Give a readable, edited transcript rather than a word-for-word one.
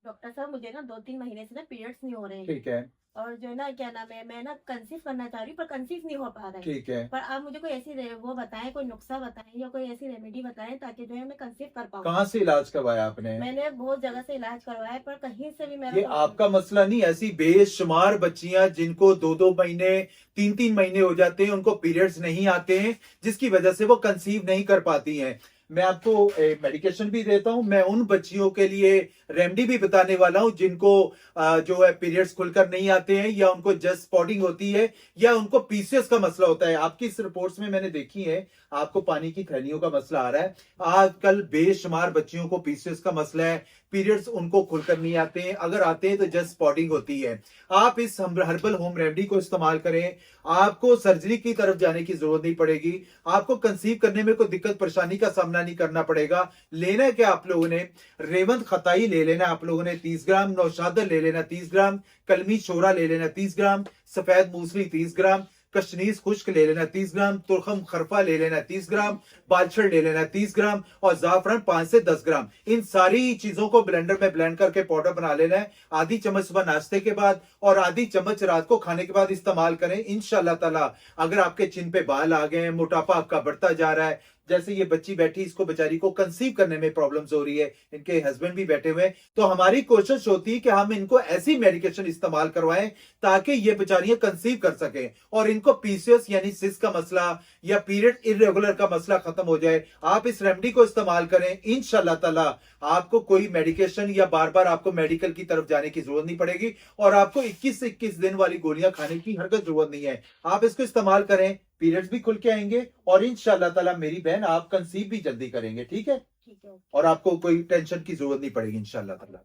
Doctor साहब मुझे ना 2-3 महीने से ना पीरियड्स नहीं हो रहे हैं। ठीक है। और जो है ना क्या नाम है, मैं ना कंसीव करना चाह रही हूँ पर कंसीव नहीं हो पा रहा है। ठीक है। पर आप मुझे कोई ऐसी वो बताएं, कोई नुस्खा बताएं या कोई ऐसी रेमेडी बताएं ताकि जो है मैं कंसीव कर पाऊँ। कहाँ से इलाज करवाया आपने? मैंने बहुत जगह से इलाज करवाया है पर कहीं से भी मेरा ये कोई आपका मसला नहीं, ऐसी बेशुमार बच्चियां जिनको 2-2 महीने 3-3 महीने हो जाते हैं, उनको पीरियड्स नहीं आते हैं, जिसकी वजह से वो कंसीव नहीं कर पाती हैं। मैं आपको मेडिकेशन भी देता हूं। मैं उन बच्चियों के लिए रेमेडी भी बताने वाला हूं जिनको जो है पीरियड्स खुलकर नहीं आते हैं, या उनको जस्ट स्पॉटिंग होती है, या उनको पीसीओएस का मसला होता है। आपकी इस रिपोर्ट्स में मैंने देखी है आपको पानी की थैलियों का मसला आ रहा है। आजकल बेशुमार बच्चियों को पीसीओएस का मसला है, पीरियड्स उनको खुलकर नहीं आते हैं, अगर आते हैं तो जस्ट स्पॉटिंग होती है। आप इस हर्बल होम रेमेडी को इस्तेमाल करें, आपको सर्जरी की तरफ जाने की जरूरत नहीं पड़ेगी, आपको कंसीव करने में कोई दिक्कत परेशानी का सामना नहीं करना पड़ेगा। लेना है क्या आप लोगों ने? रेवंत खताई ले लेना आप लोगों ने 30 ग्राम, नौशादर ले लेना 30 ग्राम, कलमी शोरा ले लेना 30 ग्राम, सफेद मूसली 30 ग्राम, कशनीज खुश्क ले लेना 30 ग्राम, तुरखम खरफा ले लेना 30 ग्राम, बालछड़ ले लेना 30 ग्राम, और जाफरान 5 से 10 ग्राम। इन सारी चीजों को ब्लेंडर में ब्लेंड करके पाउडर बना लेना है। आधी चम्मच सुबह नाश्ते के बाद और आधी चम्मच रात को खाने के बाद इस्तेमाल करें। इंशाल्लाह ताला अगर आपके चिन पे बाल आ गए हैं, मोटापा आपका बढ़ता जा रहा है, जैसे ये बच्ची बैठी, इसको बेचारी को कंसीव करने में प्रॉब्लम्स हो रही है, इनके हस्बैंड भी बैठे हुए हैं, तो हमारी कोशिश होती है कि हम इनको ऐसी मेडिकेशन इस्तेमाल करवाएं ताकि ये बेचारियां कंसीव कर सकें और इनको पीसीओएस यानी सिस का मसला या पीरियड इरेगुलर का मसला खत्म हो जाए। आप इस रेमेडी को इस्तेमाल करें, इंशाल्लाह ताला आपको कोई मेडिकेशन या बार बार आपको मेडिकल की तरफ जाने की जरूरत नहीं पड़ेगी, और आपको 21 से 21 दिन वाली गोलियां खाने की हरकत जरूरत नहीं है। आप इसको इस्तेमाल करें, पीरियड्स भी खुल के आएंगे, और इंशाल्लाह ताला मेरी बहन आप कंसीव भी जल्दी करेंगे। ठीक है? ठीक है। और आपको कोई टेंशन की जरूरत नहीं पड़ेगी इंशाल्लाह ताला।